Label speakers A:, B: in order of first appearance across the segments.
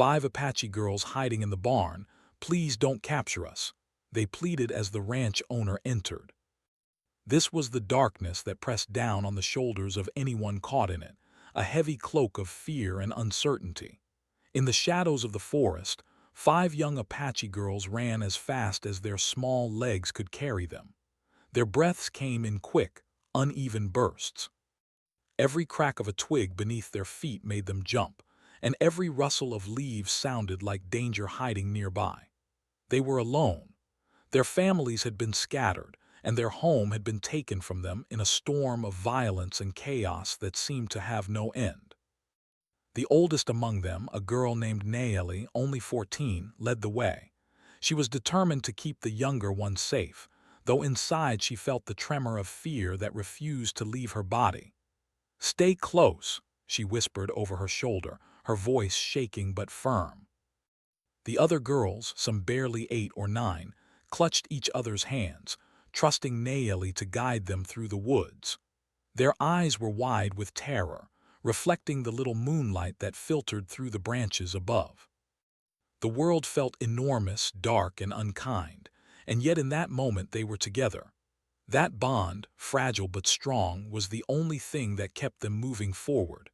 A: 5 Apache girls hiding in the barn. Please don't capture us, they pleaded as the ranch owner entered. This was the darkness that pressed down on the shoulders of anyone caught in it, a heavy cloak of fear and uncertainty. In the shadows of the forest, 5 young Apache girls ran as fast as their small legs could carry them. Their breaths came in quick, uneven bursts. Every crack of a twig beneath their feet made them jump, and every rustle of leaves sounded like danger hiding nearby. They were alone. Their families had been scattered, and their home had been taken from them in a storm of violence and chaos that seemed to have no end. The oldest among them, a girl named Nayeli, only 14, led the way. She was determined to keep the younger ones safe, though inside she felt the tremor of fear that refused to leave her body. "Stay close," she whispered over her shoulder, her voice shaking but firm. The other girls, some barely 8 or 9, clutched each other's hands, trusting Nayeli to guide them through the woods. Their eyes were wide with terror, reflecting the little moonlight that filtered through the branches above. The world felt enormous, dark, and unkind, and yet in that moment they were together. That bond, fragile but strong, was the only thing that kept them moving forward.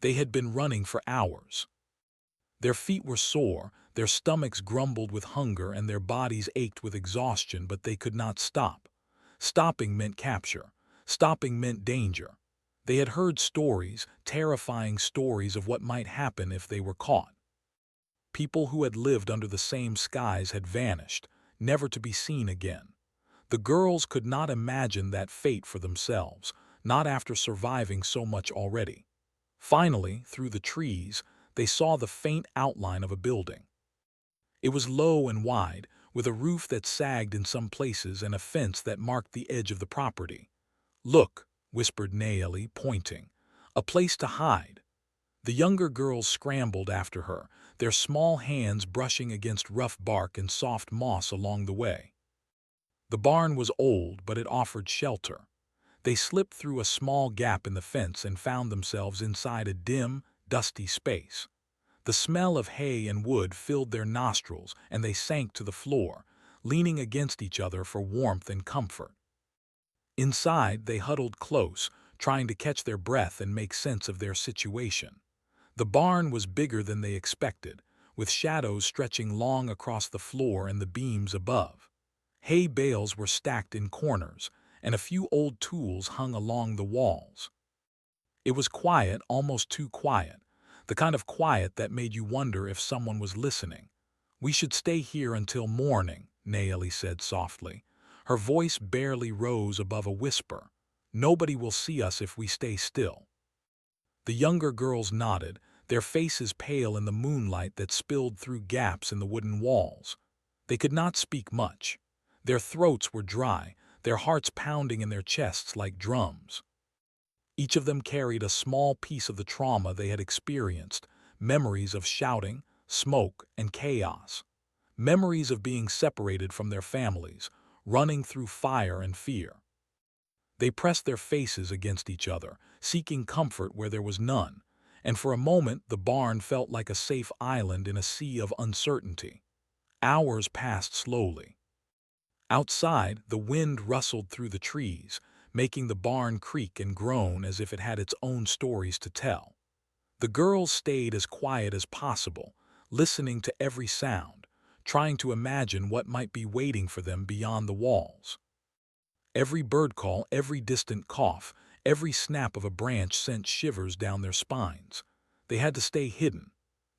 A: They had been running for hours. Their feet were sore, their stomachs grumbled with hunger, and their bodies ached with exhaustion, but they could not stop. Stopping meant capture. Stopping meant danger. They had heard stories, terrifying stories of what might happen if they were caught. People who had lived under the same skies had vanished, never to be seen again. The girls could not imagine that fate for themselves, not after surviving so much already. Finally, through the trees, they saw the faint outline of a building. It was low and wide, with a roof that sagged in some places and a fence that marked the edge of the property. "Look," whispered Nayeli, pointing. "A place to hide." The younger girls scrambled after her, their small hands brushing against rough bark and soft moss along the way. The barn was old, but it offered shelter. They slipped through a small gap in the fence and found themselves inside a dim, dusty space. The smell of hay and wood filled their nostrils, and they sank to the floor, leaning against each other for warmth and comfort. Inside, they huddled close, trying to catch their breath and make sense of their situation. The barn was bigger than they expected, with shadows stretching long across the floor and the beams above. Hay bales were stacked in corners, and a few old tools hung along the walls. It was quiet, almost too quiet, the kind of quiet that made you wonder if someone was listening. "We should stay here until morning," Nayeli said softly. Her voice barely rose above a whisper. "Nobody will see us if we stay still." The younger girls nodded, their faces pale in the moonlight that spilled through gaps in the wooden walls. They could not speak much. Their throats were dry, their hearts pounding in their chests like drums. Each of them carried a small piece of the trauma they had experienced, memories of shouting, smoke, and chaos. Memories of being separated from their families, running through fire and fear. They pressed their faces against each other, seeking comfort where there was none, and for a moment the barn felt like a safe island in a sea of uncertainty. Hours passed slowly. Outside, the wind rustled through the trees, making the barn creak and groan as if it had its own stories to tell. The girls stayed as quiet as possible, listening to every sound, trying to imagine what might be waiting for them beyond the walls. Every bird call, every distant cough, every snap of a branch sent shivers down their spines. They had to stay hidden.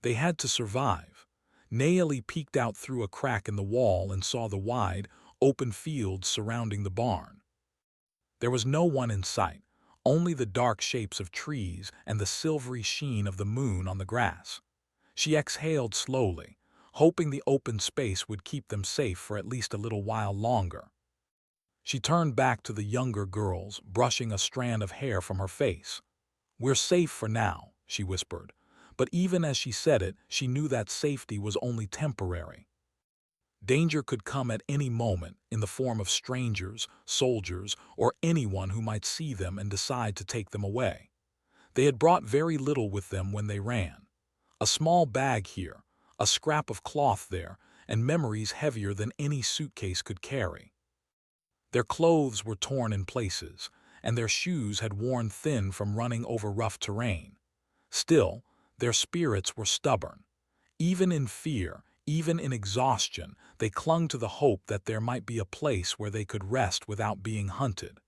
A: They had to survive. Nayeli peeked out through a crack in the wall and saw the wide, open fields surrounding the barn. There was no one in sight, only the dark shapes of trees and the silvery sheen of the moon on the grass. She exhaled slowly, hoping the open space would keep them safe for at least a little while longer. She turned back to the younger girls, brushing a strand of hair from her face. "We're safe for now," she whispered, but even as she said it, she knew that safety was only temporary. Danger could come at any moment in the form of strangers, soldiers, or anyone who might see them and decide to take them away. They had brought very little with them when they ran. A small bag here, a scrap of cloth there, and memories heavier than any suitcase could carry. Their clothes were torn in places, and their shoes had worn thin from running over rough terrain. Still, their spirits were stubborn. Even in fear, even in exhaustion, they clung to the hope that there might be a place where they could rest without being hunted.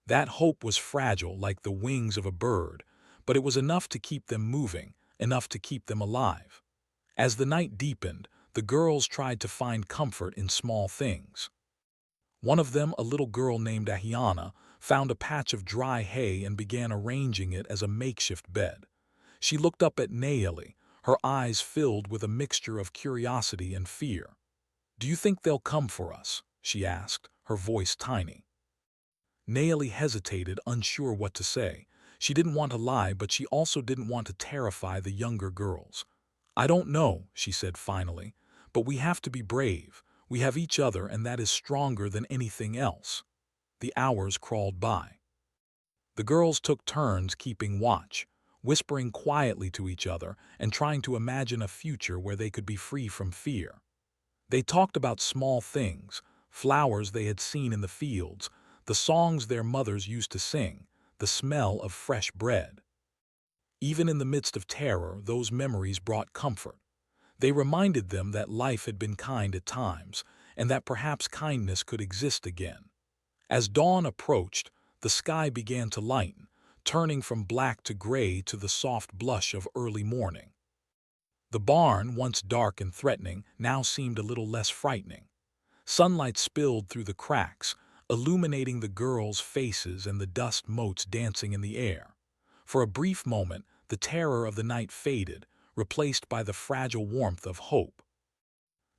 A: That hope was fragile like the wings of a bird, but it was enough to keep them moving, enough to keep them alive. As the night deepened, the girls tried to find comfort in small things. One of them, a little girl named Ahiana, found a patch of dry hay and began arranging it as a makeshift bed. She looked up at Naeli, her eyes filled with a mixture of curiosity and fear. "Do you think they'll come for us?" she asked, her voice tiny. Naeli hesitated, unsure what to say. She didn't want to lie, but she also didn't want to terrify the younger girls. "I don't know," she said finally, "but we have to be brave. We have each other, and that is stronger than anything else." The hours crawled by. The girls took turns keeping watch, whispering quietly to each other and trying to imagine a future where they could be free from fear. They talked about small things, flowers they had seen in the fields, the songs their mothers used to sing, the smell of fresh bread. Even in the midst of terror, those memories brought comfort. They reminded them that life had been kind at times, and that perhaps kindness could exist again. As dawn approached, the sky began to lighten, turning from black to gray to the soft blush of early morning. The barn, once dark and threatening, now seemed a little less frightening. Sunlight spilled through the cracks, illuminating the girls' faces and the dust motes dancing in the air. For a brief moment, the terror of the night faded, replaced by the fragile warmth of hope.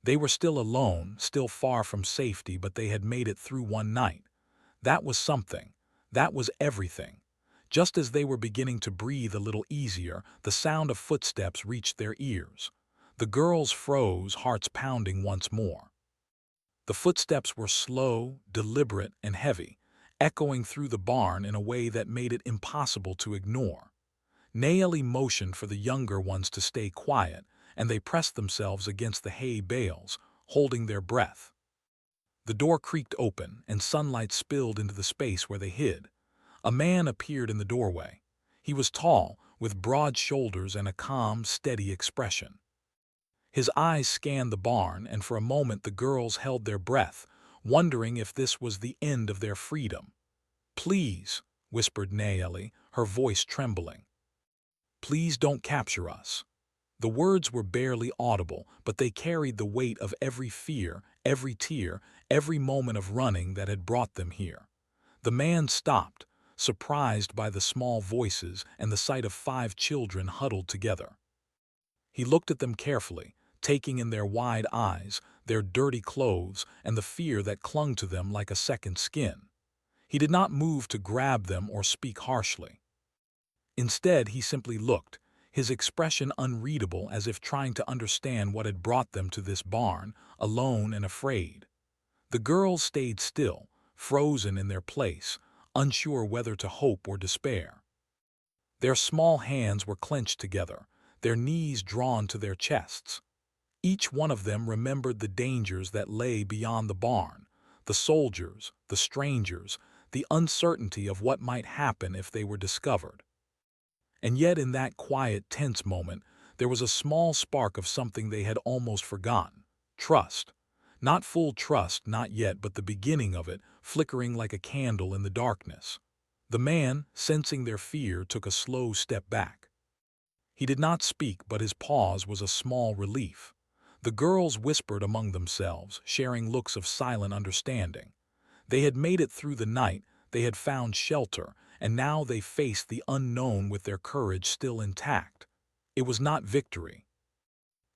A: They were still alone, still far from safety, but they had made it through one night. That was something. That was everything. Just as they were beginning to breathe a little easier, the sound of footsteps reached their ears. The girls froze, hearts pounding once more. The footsteps were slow, deliberate, and heavy, echoing through the barn in a way that made it impossible to ignore. Naeli motioned for the younger ones to stay quiet, and they pressed themselves against the hay bales, holding their breath. The door creaked open, and sunlight spilled into the space where they hid. A man appeared in the doorway. He was tall, with broad shoulders and a calm, steady expression. His eyes scanned the barn, and for a moment the girls held their breath, wondering if this was the end of their freedom. "Please," whispered Naeli, her voice trembling. "Please don't capture us." The words were barely audible, but they carried the weight of every fear, every tear, every moment of running that had brought them here. The man stopped, surprised by the small voices and the sight of 5 children huddled together. He looked at them carefully, taking in their wide eyes, their dirty clothes, and the fear that clung to them like a second skin. He did not move to grab them or speak harshly. Instead, he simply looked, his expression unreadable, as if trying to understand what had brought them to this barn, alone and afraid. The girls stayed still, frozen in their place, unsure whether to hope or despair. Their small hands were clenched together, their knees drawn to their chests. Each one of them remembered the dangers that lay beyond the barn, the soldiers, the strangers, the uncertainty of what might happen if they were discovered. And yet in that quiet, tense moment, there was a small spark of something they had almost forgotten: trust. Not full trust, not yet, but the beginning of it, flickering like a candle in the darkness. The man, sensing their fear, took a slow step back. He did not speak, but his pause was a small relief. The girls whispered among themselves, sharing looks of silent understanding. They had made it through the night, they had found shelter, and now they faced the unknown with their courage still intact. It was not victory.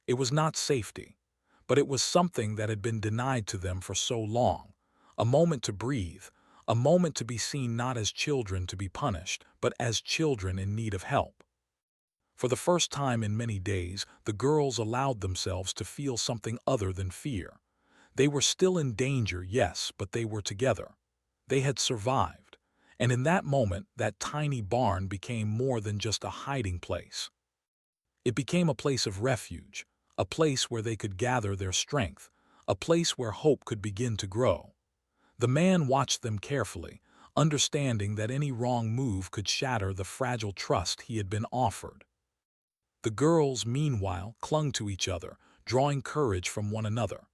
A: It was not safety. But it was something that had been denied to them for so long. A moment to breathe, a moment to be seen not as children to be punished, but as children in need of help. For the first time in many days, the girls allowed themselves to feel something other than fear. They were still in danger, yes, but they were together. They had survived. And in that moment, that tiny barn became more than just a hiding place. It became a place of refuge, a place where they could gather their strength, a place where hope could begin to grow. The man watched them carefully, understanding that any wrong move could shatter the fragile trust he had been offered. The girls, meanwhile, clung to each other, drawing courage from one another.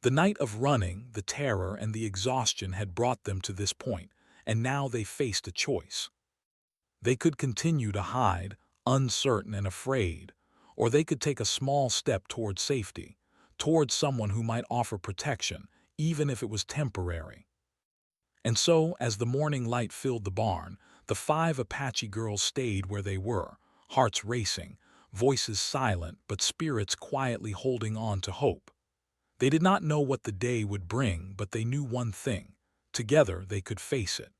A: The night of running, the terror, and the exhaustion had brought them to this point, and now they faced a choice. They could continue to hide, uncertain and afraid, or they could take a small step toward safety, toward someone who might offer protection, even if it was temporary. And so, as the morning light filled the barn, the 5 Apache girls stayed where they were, hearts racing, voices silent but spirits quietly holding on to hope. They did not know what the day would bring, but they knew one thing: together they could face it.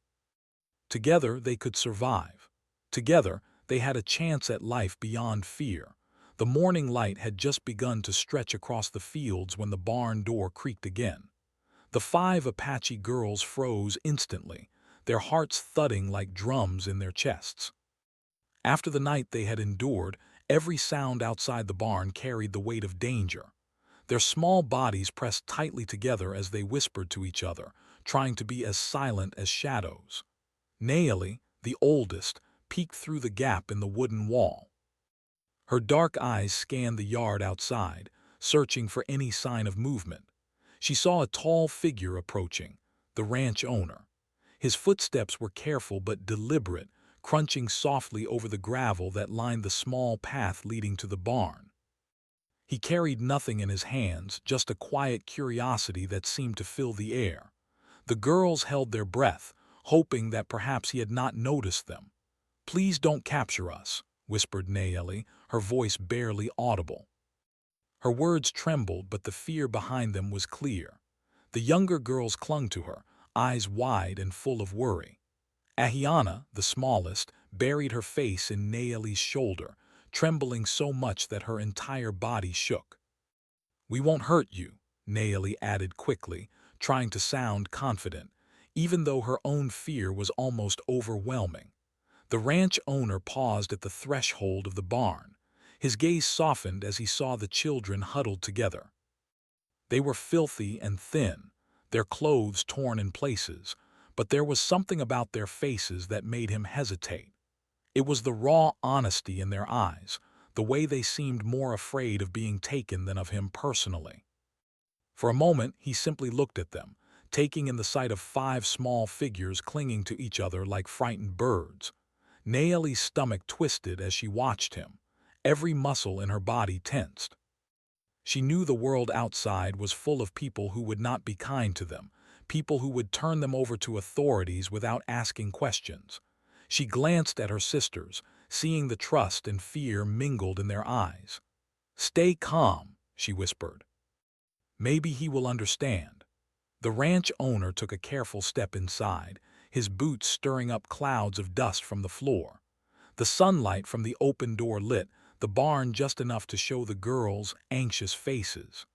A: Together they could survive. Together they had a chance at life beyond fear. The morning light had just begun to stretch across the fields when the barn door creaked again. The 5 Apache girls froze instantly, their hearts thudding like drums in their chests. After the night they had endured, every sound outside the barn carried the weight of danger. Their small bodies pressed tightly together as they whispered to each other, trying to be as silent as shadows. Naeli, the oldest, peeked through the gap in the wooden wall. Her dark eyes scanned the yard outside, searching for any sign of movement. She saw a tall figure approaching, the ranch owner. His footsteps were careful but deliberate, crunching softly over the gravel that lined the small path leading to the barn. He carried nothing in his hands, just a quiet curiosity that seemed to fill the air. The girls held their breath, hoping that perhaps he had not noticed them. "Please don't capture us," whispered Naeli, her voice barely audible. Her words trembled, but the fear behind them was clear. The younger girls clung to her, eyes wide and full of worry. Ahiana, the smallest, buried her face in Naeli's shoulder, trembling so much that her entire body shook. "We won't hurt you," Naeli added quickly, trying to sound confident, even though her own fear was almost overwhelming. The ranch owner paused at the threshold of the barn. His gaze softened as he saw the children huddled together. They were filthy and thin, their clothes torn in places, but there was something about their faces that made him hesitate. It was the raw honesty in their eyes, the way they seemed more afraid of being taken than of him personally. For a moment, he simply looked at them, taking in the sight of 5 small figures clinging to each other like frightened birds. Naeli's stomach twisted as she watched him. Every muscle in her body tensed. She knew the world outside was full of people who would not be kind to them, people who would turn them over to authorities without asking questions. She glanced at her sisters, seeing the trust and fear mingled in their eyes. "Stay calm," she whispered. "Maybe he will understand." The ranch owner took a careful step inside, his boots stirring up clouds of dust from the floor. The sunlight from the open door lit the barn just enough to show the girls' anxious faces.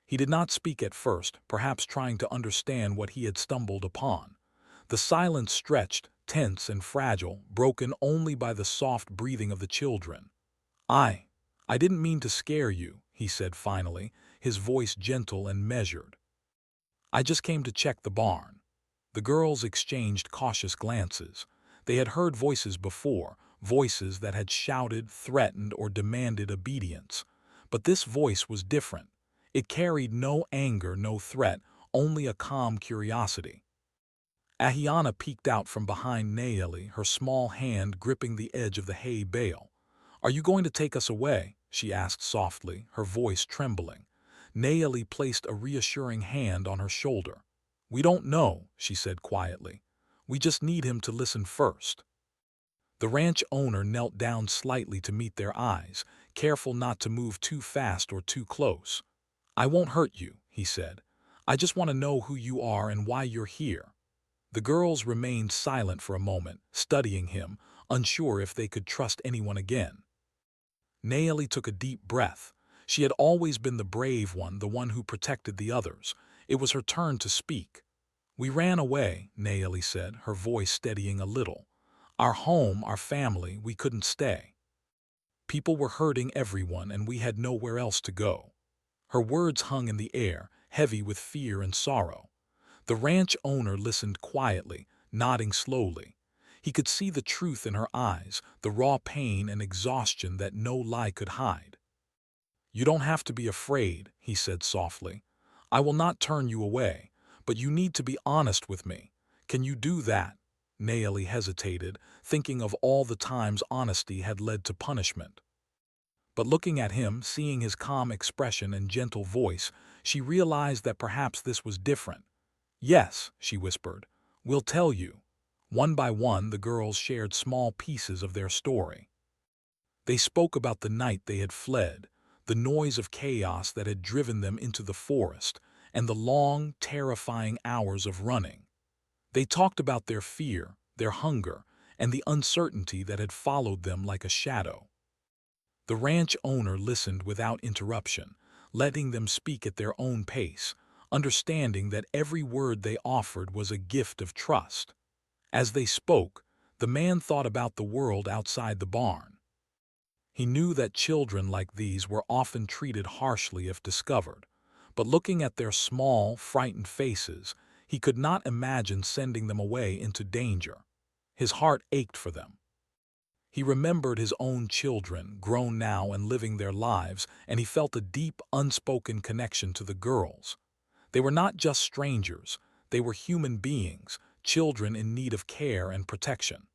A: He did not speak at first, perhaps trying to understand what he had stumbled upon. The silence stretched, tense and fragile, broken only by the soft breathing of the children. I didn't mean to scare you," he said finally, his voice gentle and measured. "I just came to check the barn." The girls exchanged cautious glances. They had heard voices before, voices that had shouted, threatened, or demanded obedience. But this voice was different. It carried no anger, no threat, only a calm curiosity. Ahiana peeked out from behind Naeli, her small hand gripping the edge of the hay bale. "Are you going to take us away?" she asked softly, her voice trembling. Naeli placed a reassuring hand on her shoulder. "We don't know," she said quietly. "We just need him to listen first." The ranch owner knelt down slightly to meet their eyes, careful not to move too fast or too close. "I won't hurt you," he said. "I just want to know who you are and why you're here." The girls remained silent for a moment, studying him, unsure if they could trust anyone again. Naeli took a deep breath. She had always been the brave one, the one who protected the others. It was her turn to speak. "We ran away," Naeli said, her voice steadying a little. "Our home, our family, we couldn't stay." People were hurting everyone, and we had nowhere else to go. Her words hung in the air, heavy with fear and sorrow. The ranch owner listened quietly, nodding slowly. He could see the truth in her eyes, the raw pain and exhaustion that no lie could hide. "You don't have to be afraid," he said softly. "I will not turn you away, but you need to be honest with me. Can you do that?" Naomi hesitated, thinking of all the times honesty had led to punishment. But looking at him, seeing his calm expression and gentle voice, she realized that perhaps this was different. "Yes," she whispered, "we'll tell you." One by one, the girls shared small pieces of their story. They spoke about the night they had fled, the noise of chaos that had driven them into the forest, and the long, terrifying hours of running. They talked about their fear, their hunger, and the uncertainty that had followed them like a shadow. The ranch owner listened without interruption, letting them speak at their own pace, understanding that every word they offered was a gift of trust. As they spoke, the man thought about the world outside the barn. He knew that children like these were often treated harshly if discovered, but looking at their small, frightened faces, he could not imagine sending them away into danger. His heart ached for them. He remembered his own children, grown now and living their lives, and he felt a deep, unspoken connection to the girls. They were not just strangers, they were human beings, children in need of care and protection.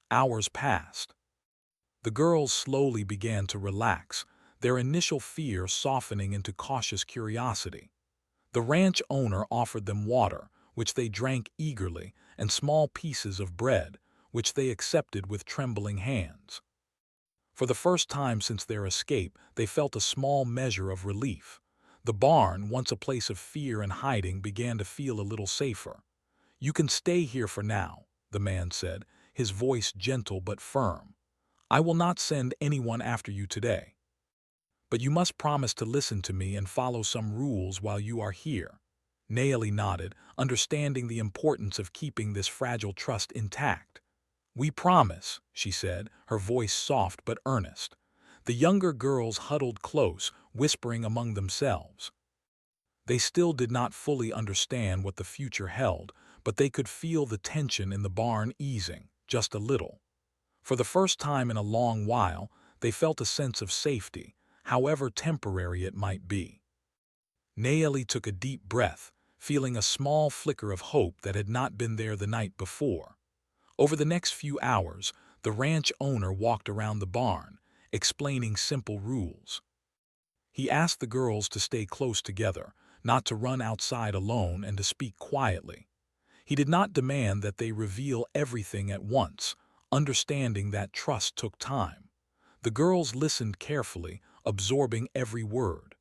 A: Hours passed. The girls slowly began to relax, their initial fear softening into cautious curiosity. The ranch owner offered them water, which they drank eagerly, and small pieces of bread, which they accepted with trembling hands. For the first time since their escape, they felt a small measure of relief. The barn, once a place of fear and hiding, began to feel a little safer. "You can stay here for now," the man said, his voice gentle but firm. "I will not send anyone after you today. But you must promise to listen to me and follow some rules while you are here." Naomi nodded, understanding the importance of keeping this fragile trust intact. "We promise," she said, her voice soft but earnest. The younger girls huddled close, whispering among themselves. They still did not fully understand what the future held, but they could feel the tension in the barn easing, just a little. For the first time in a long while, they felt a sense of safety, however temporary it might be. Naomi took a deep breath, feeling a small flicker of hope that had not been there the night before. Over the next few hours, the ranch owner walked around the barn, explaining simple rules. He asked the girls to stay close together, not to run outside alone, and to speak quietly. He did not demand that they reveal everything at once, understanding that trust took time. The girls listened carefully, absorbing every word.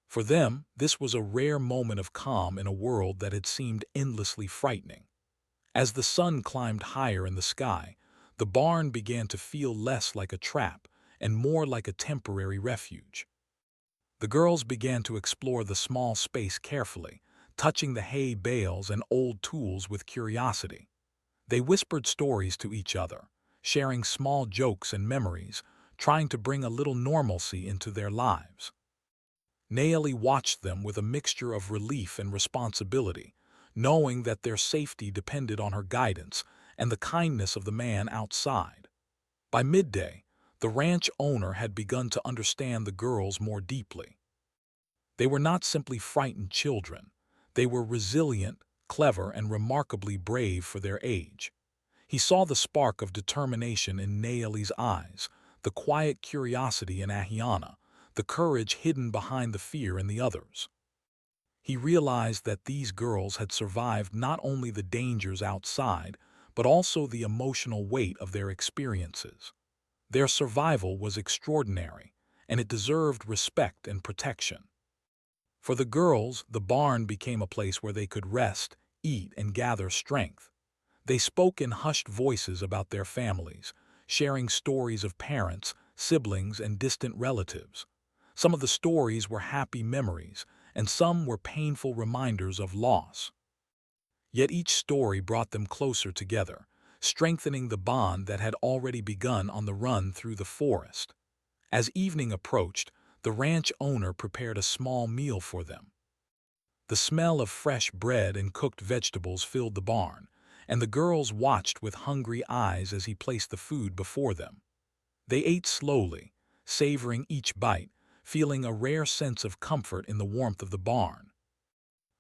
A: For them, this was a rare moment of calm in a world that had seemed endlessly frightening. As the sun climbed higher in the sky, the barn began to feel less like a trap and more like a temporary refuge. The girls began to explore the small space carefully, touching the hay bales and old tools with curiosity. They whispered stories to each other, sharing small jokes and memories, trying to bring a little normalcy into their lives. Naomi watched them with a mixture of relief and responsibility, knowing that their safety depended on her guidance and the kindness of the man outside. By midday, the ranch owner had begun to understand the girls more deeply. They were not simply frightened children. They were resilient, clever, and remarkably brave for their age. He saw the spark of determination in Naomi's eyes, the quiet curiosity in Ahiana, the courage hidden behind the fear in the others. He realized that these girls had survived not only the dangers outside, but also the emotional weight of their experiences. Their survival was extraordinary, and it deserved respect and protection. For the girls, the barn became a place where they could rest, eat, and gather strength. They spoke in hushed voices about their families, sharing stories of parents, siblings, and distant relatives. Some of the stories were happy memories, and some were painful reminders of loss. Yet each story brought them closer together, strengthening the bond that had already begun on the run through the forest. As evening approached, the ranch owner prepared a small meal for them. The smell of fresh bread and cooked vegetables filled the barn, and the girls watched with hungry eyes as he placed the food before them. They ate slowly, savoring each bite, feeling a rare sense of comfort in the warmth of the barn.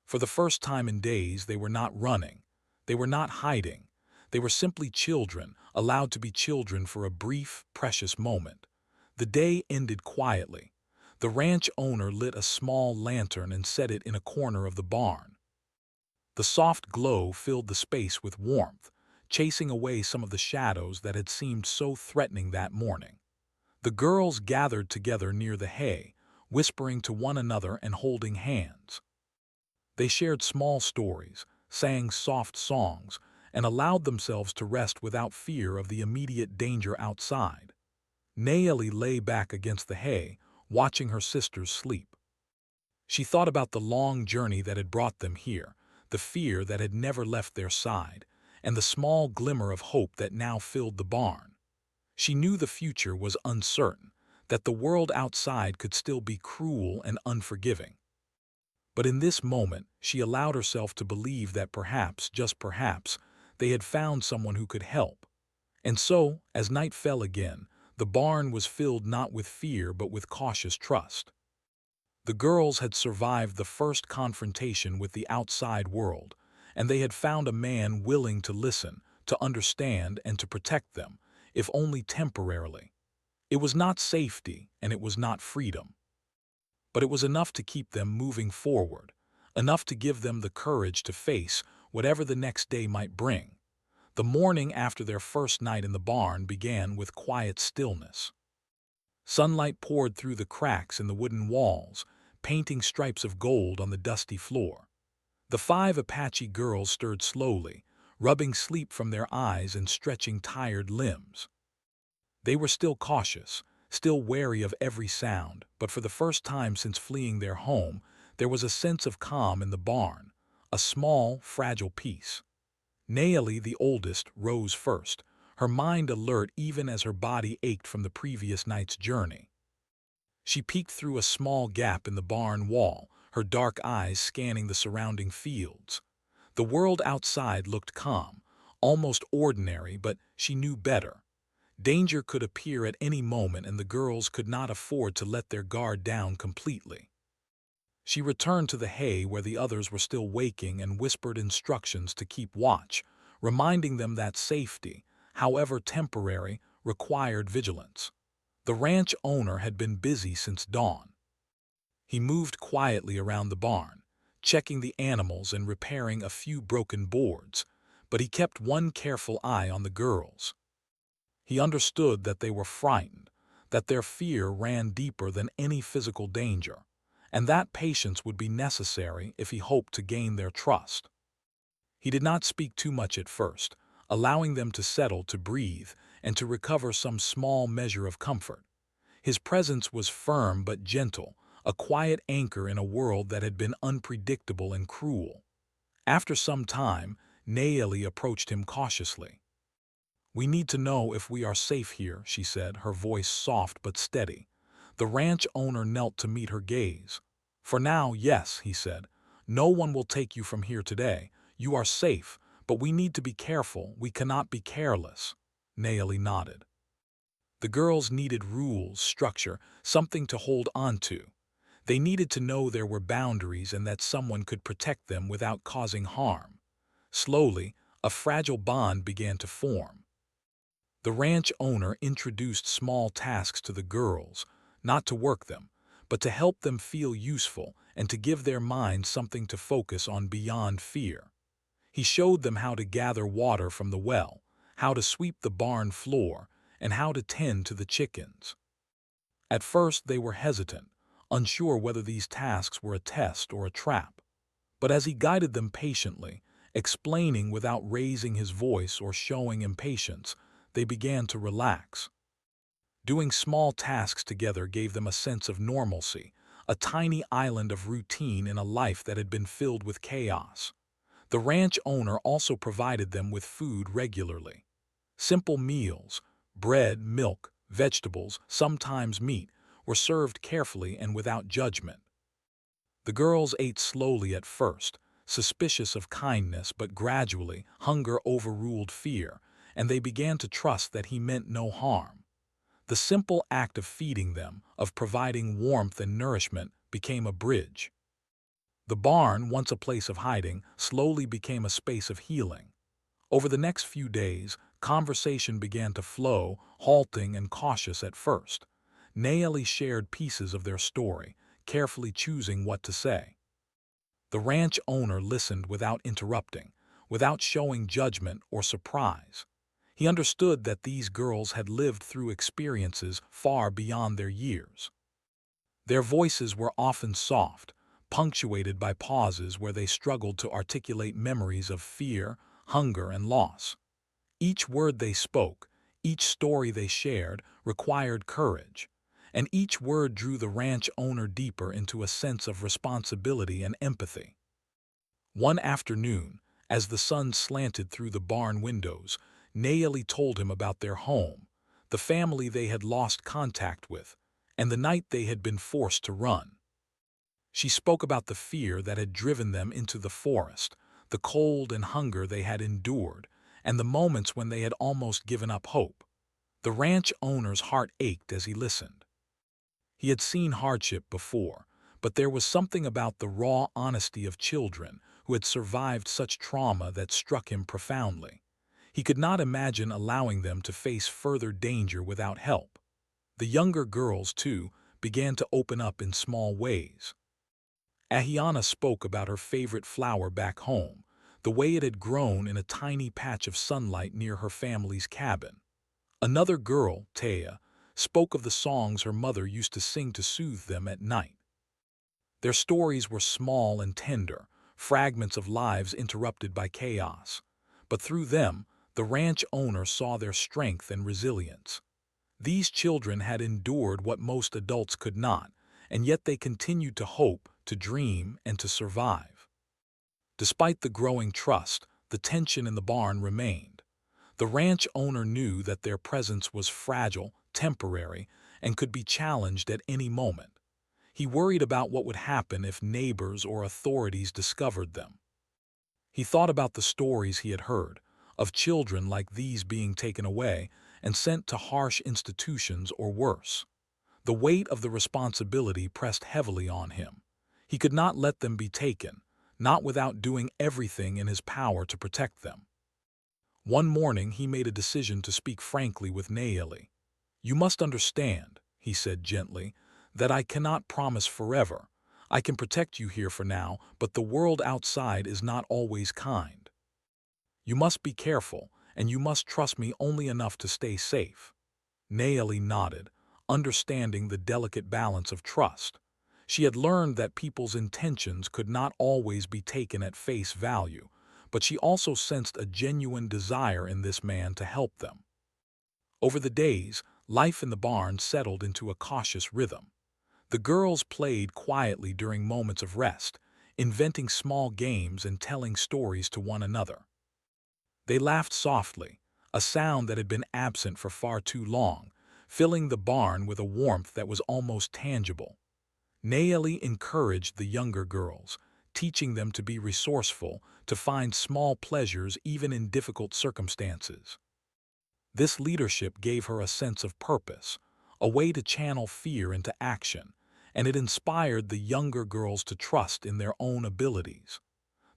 A: For the first time in days, they were not running. They were not hiding. They were simply children, allowed to be children for a brief, precious moment. The day ended quietly. The ranch owner lit a small lantern and set it in a corner of the barn. The soft glow filled the space with warmth, chasing away some of the shadows that had seemed so threatening that morning. The girls gathered together near the hay, whispering to one another and holding hands. They shared small stories, sang soft songs, and allowed themselves to rest without fear of the immediate danger outside. Naomi lay back against the hay, watching her sisters sleep. She thought about the long journey that had brought them here, the fear that had never left their side, and the small glimmer of hope that now filled the barn. She knew the future was uncertain, that the world outside could still be cruel and unforgiving. But in this moment, she allowed herself to believe that perhaps, just perhaps, they had found someone who could help. And so, as night fell again, the barn was filled not with fear but with cautious trust. The girls had survived the first confrontation with the outside world, and they had found a man willing to listen, to understand, and to protect them, if only temporarily. It was not safety, and it was not freedom. But it was enough to keep them moving forward, enough to give them the courage to face whatever the next day might bring. The morning after their first night in the barn began with quiet stillness. Sunlight poured through the cracks in the wooden walls, painting stripes of gold on the dusty floor. The 5 Apache girls stirred slowly, rubbing sleep from their eyes and stretching tired limbs. They were still cautious, still wary of every sound, but for the first time since fleeing their home, there was a sense of calm in the barn, a small, fragile peace. Naomi, the oldest, rose first, her mind alert even as her body ached from the previous night's journey. She peeked through a small gap in the barn wall, her dark eyes scanning the surrounding fields. The world outside looked calm, almost ordinary, but she knew better. Danger could appear at any moment, and the girls could not afford to let their guard down completely. She returned to the hay where the others were still waking and whispered instructions to keep watch, reminding them that safety, however temporary, required vigilance. The ranch owner had been busy since dawn. He moved quietly around the barn, checking the animals and repairing a few broken boards, but he kept one careful eye on the girls. He understood that they were frightened, that their fear ran deeper than any physical danger, and that patience would be necessary if he hoped to gain their trust. He did not speak too much at first, allowing them to settle, to breathe, and to recover some small measure of comfort. His presence was firm but gentle, a quiet anchor in a world that had been unpredictable and cruel. After some time, Naomi approached him cautiously. "We need to know if we are safe here," she said, her voice soft but steady. The ranch owner knelt to meet her gaze. "For now, yes," he said. "No one will take you from here today. You are safe, but we need to be careful. We cannot be careless." Naomi nodded. The girls needed rules, structure, something to hold on to. They needed to know there were boundaries and that someone could protect them without causing harm. Slowly, a fragile bond began to form. The ranch owner introduced small tasks to the girls, not to work them, but to help them feel useful and to give their minds something to focus on beyond fear. He showed them how to gather water from the well, how to sweep the barn floor, and how to tend to the chickens. At first they were hesitant, unsure whether these tasks were a test or a trap. But as he guided them patiently, explaining without raising his voice or showing impatience, they began to relax. Doing small tasks together gave them a sense of normalcy, a tiny island of routine in a life that had been filled with chaos. The ranch owner also provided them with food regularly. Simple meals, bread, milk, vegetables, sometimes meat, were served carefully and without judgment. The girls ate slowly at first, suspicious of kindness, but gradually hunger overruled fear, and they began to trust that he meant no harm. The simple act of feeding them, of providing warmth and nourishment, became a bridge. The barn, once a place of hiding, slowly became a space of healing. Over the next few days, conversation began to flow, halting and cautious at first. Nayeli shared pieces of their story, carefully choosing what to say. The ranch owner listened without interrupting, without showing judgment or surprise. He understood that these girls had lived through experiences far beyond their years. Their voices were often soft, punctuated by pauses where they struggled to articulate memories of fear, hunger, and loss. Each word they spoke, each story they shared, required courage, and each word drew the ranch owner deeper into a sense of responsibility and empathy. One afternoon, as the sun slanted through the barn windows, Nayeli told him about their home, the family they had lost contact with, and the night they had been forced to run. She spoke about the fear that had driven them into the forest, the cold and hunger they had endured, and the moments when they had almost given up hope. The ranch owner's heart ached as he listened. He had seen hardship before, but there was something about the raw honesty of children who had survived such trauma that struck him profoundly. He could not imagine allowing them to face further danger without help. The younger girls, too, began to open up in small ways. Ahiana spoke about her favorite flower back home, the way it had grown in a tiny patch of sunlight near her family's cabin. Another girl, Taya, spoke of the songs her mother used to sing to soothe them at night. Their stories were small and tender, fragments of lives interrupted by chaos. But through them, the ranch owner saw their strength and resilience. These children had endured what most adults could not, and yet they continued to hope, to dream, and to survive. Despite the growing trust, the tension in the barn remained. The ranch owner knew that their presence was fragile, temporary, and could be challenged at any moment. He worried about what would happen if neighbors or authorities discovered them. He thought about the stories he had heard, of children like these being taken away and sent to harsh institutions or worse. The weight of the responsibility pressed heavily on him. He could not let them be taken, not without doing everything in his power to protect them. One morning he made a decision to speak frankly with Nayeli. "You must understand," he said gently, "that I cannot promise forever. I can protect you here for now, but the world outside is not always kind. You must be careful, and you must trust me only enough to stay safe." Nayeli nodded, understanding the delicate balance of trust. She had learned that people's intentions could not always be taken at face value, but she also sensed a genuine desire in this man to help them. Over the days, life in the barn settled into a cautious rhythm. The girls played quietly during moments of rest, inventing small games and telling stories to one another. They laughed softly, a sound that had been absent for far too long, filling the barn with a warmth that was almost tangible. Nayeli encouraged the younger girls, teaching them to be resourceful, to find small pleasures even in difficult circumstances. This leadership gave her a sense of purpose, a way to channel fear into action, and it inspired the younger girls to trust in their own abilities.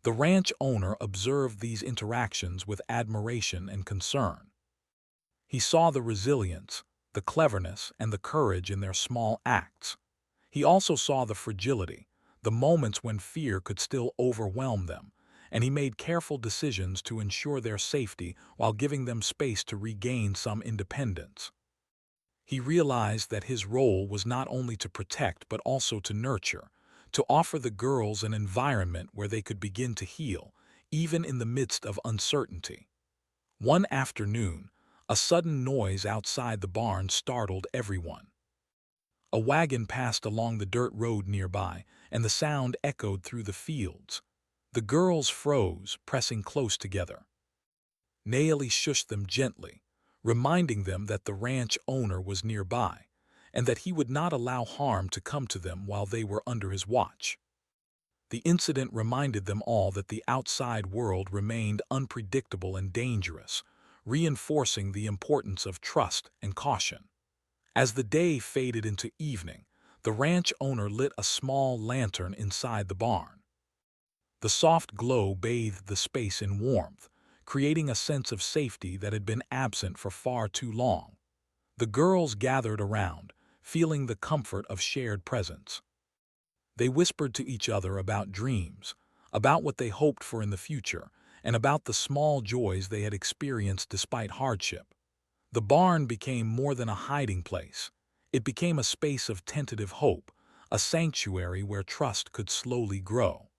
A: The ranch owner observed these interactions with admiration and concern. He saw the resilience, the cleverness, and the courage in their small acts. He also saw the fragility, the moments when fear could still overwhelm them, and he made careful decisions to ensure their safety while giving them space to regain some independence. He realized that his role was not only to protect but also to nurture, to offer the girls an environment where they could begin to heal, even in the midst of uncertainty. One afternoon, a sudden noise outside the barn startled everyone. A wagon passed along the dirt road nearby, and the sound echoed through the fields. The girls froze, pressing close together. Nayeli shushed them gently, reminding them that the ranch owner was nearby and that he would not allow harm to come to them while they were under his watch. The incident reminded them all that the outside world remained unpredictable and dangerous, reinforcing the importance of trust and caution. As the day faded into evening, the ranch owner lit a small lantern inside the barn. The soft glow bathed the space in warmth, creating a sense of safety that had been absent for far too long. The girls gathered around, feeling the comfort of shared presence. They whispered to each other about dreams, about what they hoped for in the future, and about the small joys they had experienced despite hardship. The barn became more than a hiding place. It became a space of tentative hope, a sanctuary where trust could slowly grow.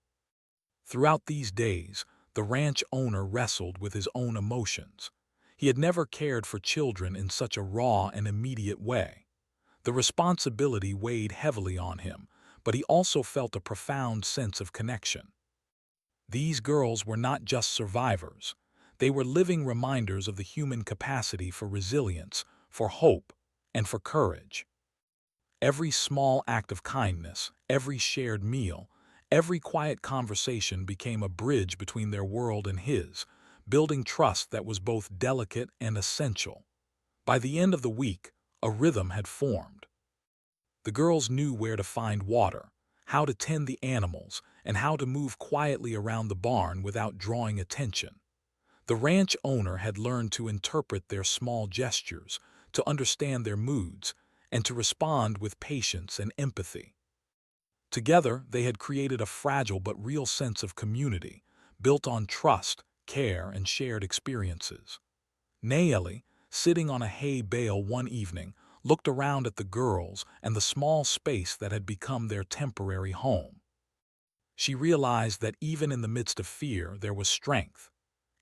A: Throughout these days, the ranch owner wrestled with his own emotions. He had never cared for children in such a raw and immediate way. The responsibility weighed heavily on him, but he also felt a profound sense of connection. These girls were not just survivors. They were living reminders of the human capacity for resilience, for hope, and for courage. Every small act of kindness, every shared meal, every quiet conversation became a bridge between their world and his, building trust that was both delicate and essential. By the end of the week, a rhythm had formed. The girls knew where to find water, how to tend the animals, and how to move quietly around the barn without drawing attention. The ranch owner had learned to interpret their small gestures, to understand their moods, and to respond with patience and empathy. Together, they had created a fragile but real sense of community, built on trust, care, and shared experiences. Nayeli, sitting on a hay bale one evening, looked around at the girls and the small space that had become their temporary home. She realized that even in the midst of fear, there was strength.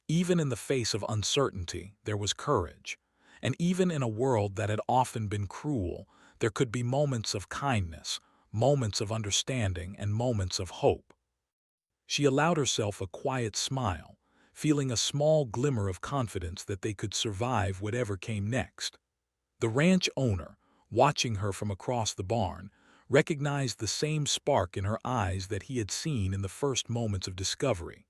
A: Even in the face of uncertainty, there was courage. And even in a world that had often been cruel, there could be moments of kindness, moments of understanding, and moments of hope. She allowed herself a quiet smile, feeling a small glimmer of confidence that they could survive whatever came next. The ranch owner, watching her from across the barn, recognized the same spark in her eyes that he had seen in the first moments of discovery.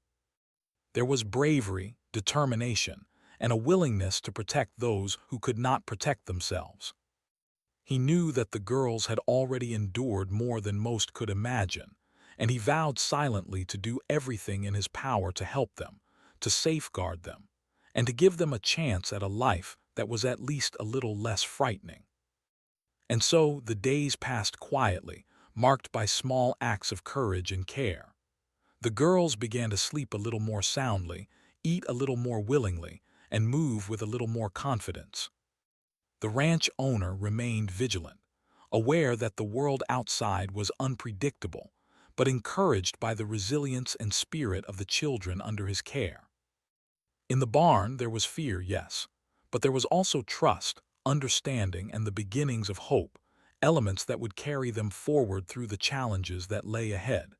A: There was bravery, determination, and a willingness to protect those who could not protect themselves. He knew that the girls had already endured more than most could imagine, and he vowed silently to do everything in his power to help them, to safeguard them, and to give them a chance at a life that was at least a little less frightening. And so the days passed quietly, marked by small acts of courage and care. The girls began to sleep a little more soundly, eat a little more willingly, and move with a little more confidence. The ranch owner remained vigilant, aware that the world outside was unpredictable, but encouraged by the resilience and spirit of the children under his care. In the barn, there was fear, yes, but there was also trust, understanding, and the beginnings of hope, elements that would carry them forward through the challenges that lay ahead.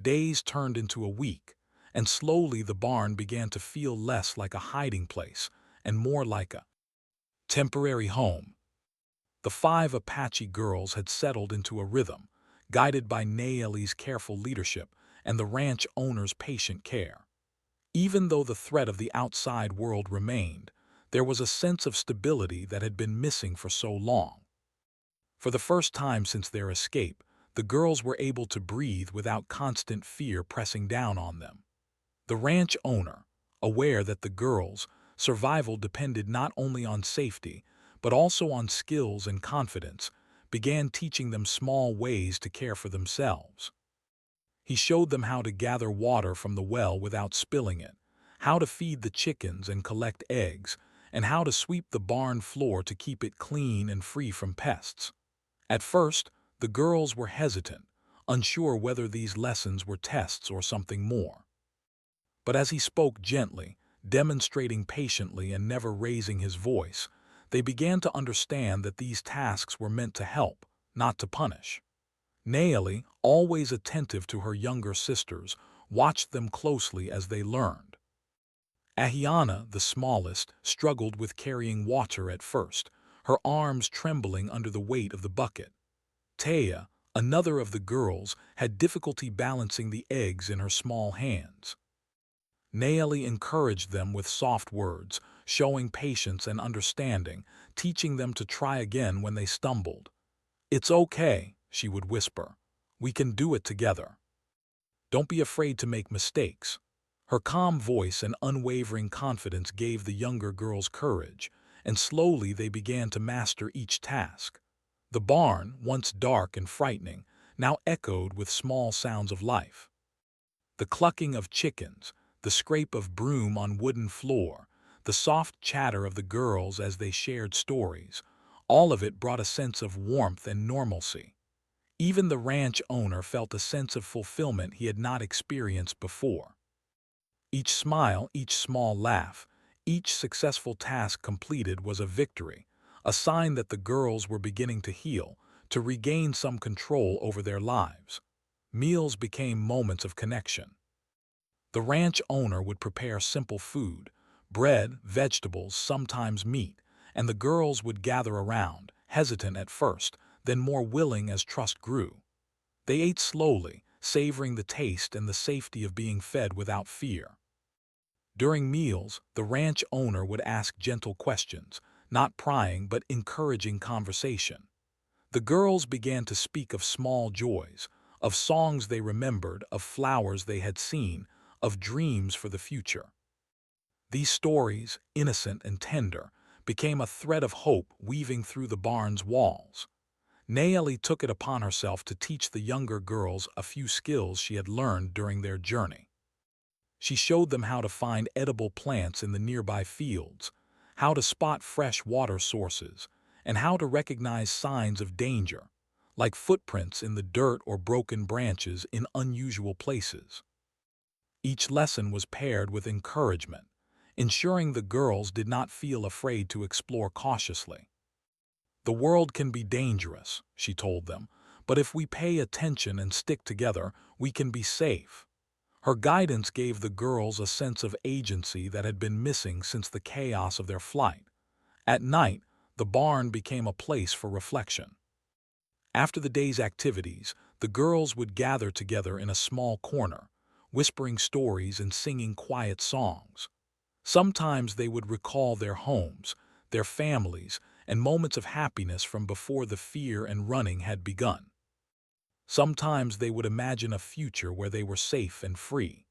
A: Days turned into a week, and slowly the barn began to feel less like a hiding place and more like a temporary home. The 5 Apache girls had settled into a rhythm, guided by Nayeli's careful leadership and the ranch owner's patient care. Even though the threat of the outside world remained, there was a sense of stability that had been missing for so long. For the first time since their escape, the girls were able to breathe without constant fear pressing down on them. The ranch owner, aware that the girls' survival depended not only on safety, but also on skills and confidence, began teaching them small ways to care for themselves. He showed them how to gather water from the well without spilling it, how to feed the chickens and collect eggs, and how to sweep the barn floor to keep it clean and free from pests. At first, the girls were hesitant, unsure whether these lessons were tests or something more. But as he spoke gently, demonstrating patiently and never raising his voice, they began to understand that these tasks were meant to help, not to punish. Nayeli, always attentive to her younger sisters, watched them closely as they learned. Ahiana, the smallest, struggled with carrying water at first, her arms trembling under the weight of the bucket. Taya, another of the girls, had difficulty balancing the eggs in her small hands. Naeli encouraged them with soft words, showing patience and understanding, teaching them to try again when they stumbled. "It's okay," she would whisper. "We can do it together. Don't be afraid to make mistakes." Her calm voice and unwavering confidence gave the younger girls courage, and slowly they began to master each task. The barn, once dark and frightening, now echoed with small sounds of life. The clucking of chickens, the scrape of broom on wooden floor, the soft chatter of the girls as they shared stories, all of it brought a sense of warmth and normalcy. Even the ranch owner felt a sense of fulfillment he had not experienced before. Each smile, each small laugh, each successful task completed was a victory, a sign that the girls were beginning to heal, to regain some control over their lives. Meals became moments of connection. The ranch owner would prepare simple food, bread, vegetables, sometimes meat, and the girls would gather around, hesitant at first, then more willing as trust grew. They ate slowly, savoring the taste and the safety of being fed without fear. During meals, the ranch owner would ask gentle questions, not prying but encouraging conversation. The girls began to speak of small joys, of songs they remembered, of flowers they had seen, of dreams for the future. These stories, innocent and tender, became a thread of hope weaving through the barn's walls. Naeli took it upon herself to teach the younger girls a few skills she had learned during their journey. She showed them how to find edible plants in the nearby fields, how to spot fresh water sources, and how to recognize signs of danger, like footprints in the dirt or broken branches in unusual places. Each lesson was paired with encouragement, ensuring the girls did not feel afraid to explore cautiously. "The world can be dangerous," she told them, "but if we pay attention and stick together, we can be safe." Her guidance gave the girls a sense of agency that had been missing since the chaos of their flight. At night, the barn became a place for reflection. After the day's activities, the girls would gather together in a small corner, whispering stories and singing quiet songs. Sometimes they would recall their homes, their families, and moments of happiness from before the fear and running had begun. Sometimes they would imagine a future where they were safe and free.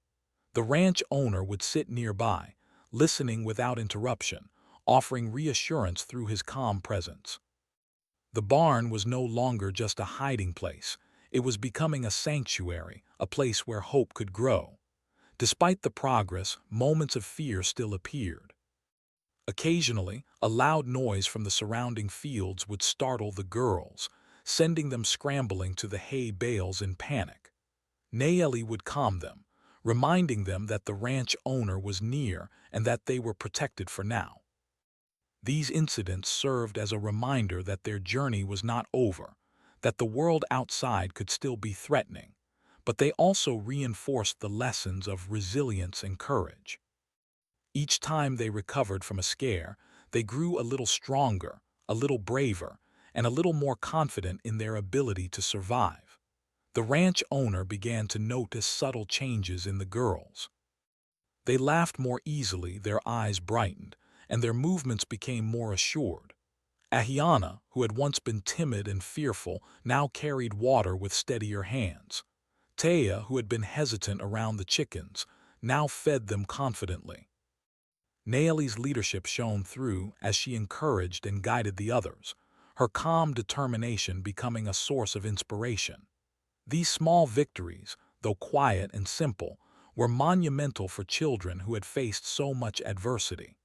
A: The ranch owner would sit nearby, listening without interruption, offering reassurance through his calm presence. The barn was no longer just a hiding place. It was becoming a sanctuary, a place where hope could grow. Despite the progress, moments of fear still appeared. Occasionally, a loud noise from the surrounding fields would startle the girls, sending them scrambling to the hay bales in panic. Naeli would calm them, reminding them that the ranch owner was near and that they were protected for now. These incidents served as a reminder that their journey was not over, that the world outside could still be threatening, but they also reinforced the lessons of resilience and courage. Each time they recovered from a scare, they grew a little stronger, a little braver, and a little more confident in their ability to survive. The ranch owner began to notice subtle changes in the girls. They laughed more easily, their eyes brightened, and their movements became more assured. Ahiana, who had once been timid and fearful, now carried water with steadier hands. Taya, who had been hesitant around the chickens, now fed them confidently. Naeli's leadership shone through as she encouraged and guided the others, her calm determination becoming a source of inspiration. These small victories, though quiet and simple, were monumental for children who had faced so much adversity.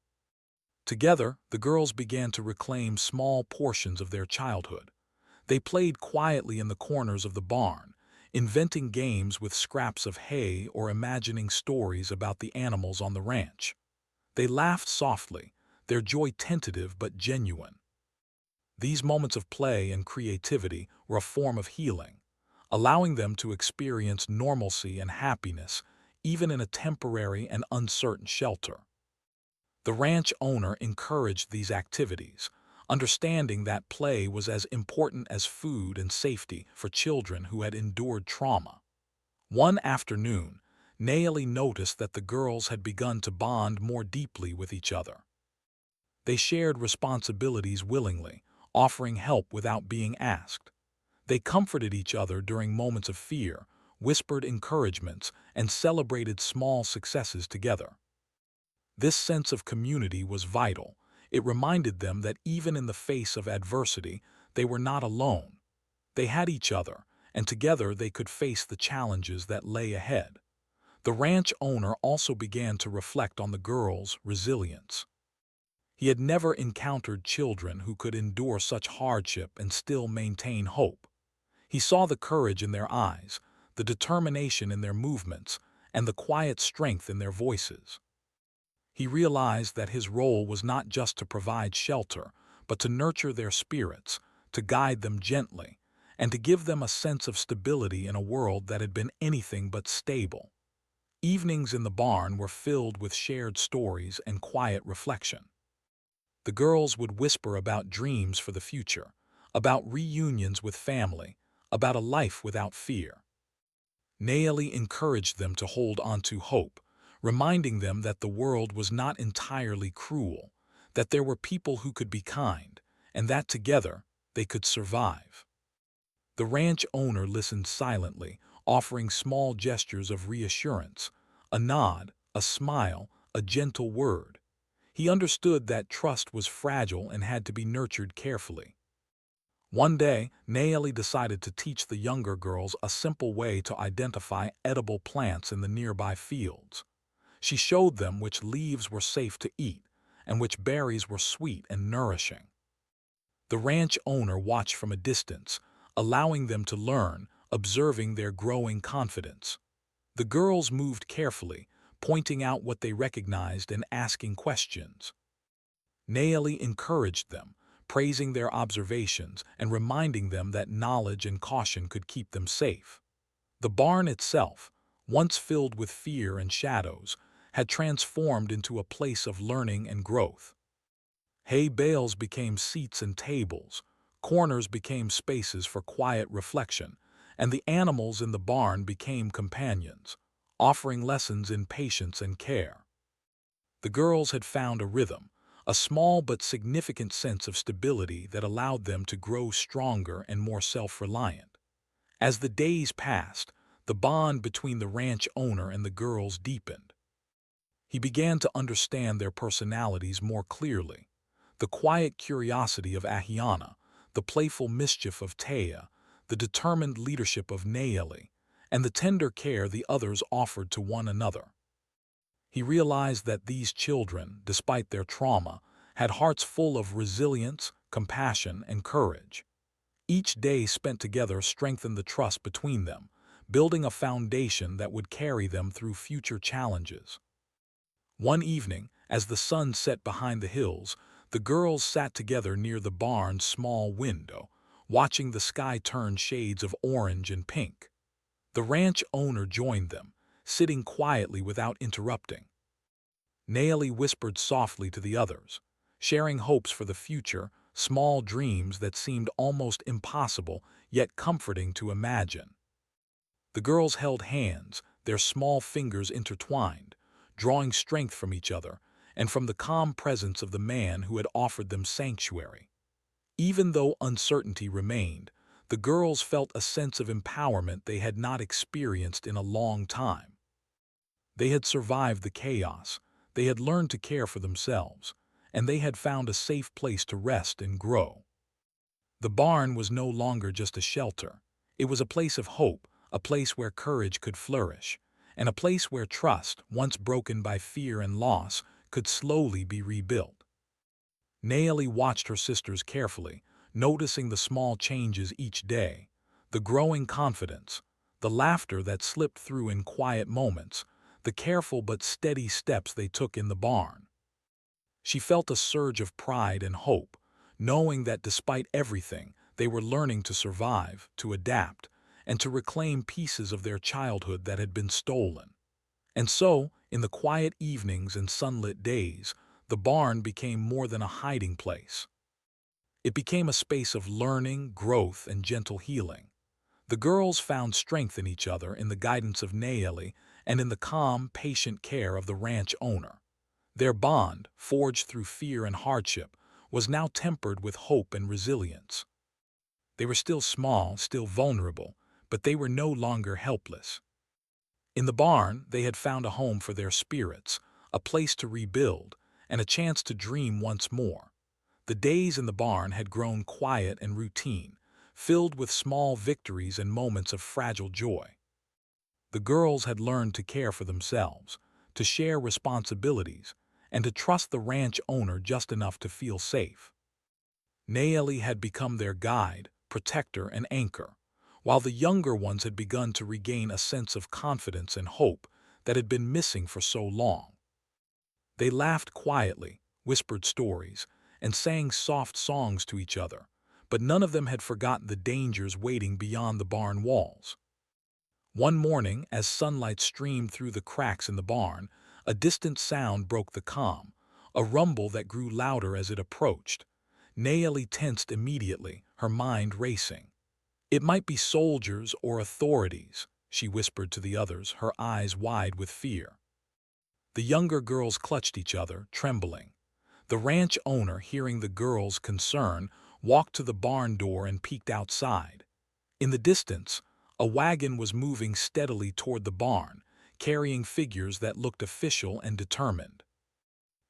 A: Together, the girls began to reclaim small portions of their childhood. They played quietly in the corners of the barn, inventing games with scraps of hay or imagining stories about the animals on the ranch. They laughed softly, their joy tentative but genuine. These moments of play and creativity were a form of healing, allowing them to experience normalcy and happiness even in a temporary and uncertain shelter. The ranch owner encouraged these activities, understanding that play was as important as food and safety for children who had endured trauma. One afternoon, Naomi noticed that the girls had begun to bond more deeply with each other. They shared responsibilities willingly, offering help without being asked. They comforted each other during moments of fear, whispered encouragements, and celebrated small successes together. This sense of community was vital. It reminded them that even in the face of adversity, they were not alone. They had each other, and together they could face the challenges that lay ahead. The ranch owner also began to reflect on the girls' resilience. He had never encountered children who could endure such hardship and still maintain hope. He saw the courage in their eyes, the determination in their movements, and the quiet strength in their voices. He realized that his role was not just to provide shelter, but to nurture their spirits, to guide them gently, and to give them a sense of stability in a world that had been anything but stable. Evenings in the barn were filled with shared stories and quiet reflection. The girls would whisper about dreams for the future, about reunions with family, about a life without fear. Naomi encouraged them to hold on to hope, reminding them that the world was not entirely cruel, that there were people who could be kind, and that together they could survive. The ranch owner listened silently, offering small gestures of reassurance, a nod, a smile, a gentle word. He understood that trust was fragile and had to be nurtured carefully. One day, Naomi decided to teach the younger girls a simple way to identify edible plants in the nearby fields. She showed them which leaves were safe to eat and which berries were sweet and nourishing. The ranch owner watched from a distance, allowing them to learn, observing their growing confidence. The girls moved carefully, pointing out what they recognized and asking questions. Naomi encouraged them, praising their observations and reminding them that knowledge and caution could keep them safe. The barn itself, once filled with fear and shadows, had transformed into a place of learning and growth. Hay bales became seats and tables, corners became spaces for quiet reflection, and the animals in the barn became companions, offering lessons in patience and care. The girls had found a rhythm, a small but significant sense of stability that allowed them to grow stronger and more self-reliant. As the days passed, the bond between the ranch owner and the girls deepened. He began to understand their personalities more clearly. The quiet curiosity of Ahiana, the playful mischief of Taya, the determined leadership of Naomi, and the tender care the others offered to one another. He realized that these children, despite their trauma, had hearts full of resilience, compassion, and courage. Each day spent together strengthened the trust between them, building a foundation that would carry them through future challenges. One evening, as the sun set behind the hills, the girls sat together near the barn's small window, watching the sky turn shades of orange and pink. The ranch owner joined them, sitting quietly without interrupting. Naomi whispered softly to the others, sharing hopes for the future, small dreams that seemed almost impossible yet comforting to imagine. The girls held hands, their small fingers intertwined, drawing strength from each other and from the calm presence of the man who had offered them sanctuary. Even though uncertainty remained, the girls felt a sense of empowerment they had not experienced in a long time. They had survived the chaos, they had learned to care for themselves, and they had found a safe place to rest and grow. The barn was no longer just a shelter. It was a place of hope, a place where courage could flourish, and a place where trust, once broken by fear and loss, could slowly be rebuilt. Naomi watched her sisters carefully, noticing the small changes each day, the growing confidence, the laughter that slipped through in quiet moments, the careful but steady steps they took in the barn. She felt a surge of pride and hope, knowing that despite everything, they were learning to survive, to adapt, and to reclaim pieces of their childhood that had been stolen. And so, in the quiet evenings and sunlit days, the barn became more than a hiding place. It became a space of learning, growth, and gentle healing. The girls found strength in each other in the guidance of Nayeli and in the calm, patient care of the ranch owner. Their bond, forged through fear and hardship, was now tempered with hope and resilience. They were still small, still vulnerable, but they were no longer helpless. In the barn, they had found a home for their spirits, a place to rebuild, and a chance to dream once more. The days in the barn had grown quiet and routine, filled with small victories and moments of fragile joy. The girls had learned to care for themselves, to share responsibilities, and to trust the ranch owner just enough to feel safe. Nayeli had become their guide, protector, and anchor, while the younger ones had begun to regain a sense of confidence and hope that had been missing for so long. They laughed quietly, whispered stories, and sang soft songs to each other, but none of them had forgotten the dangers waiting beyond the barn walls. One morning, as sunlight streamed through the cracks in the barn, a distant sound broke the calm, a rumble that grew louder as it approached. Nayeli tensed immediately, her mind racing. "It might be soldiers or authorities," she whispered to the others, her eyes wide with fear. The younger girls clutched each other, trembling. The ranch owner, hearing the girls' concern, walked to the barn door and peeked outside. In the distance, a wagon was moving steadily toward the barn, carrying figures that looked official and determined.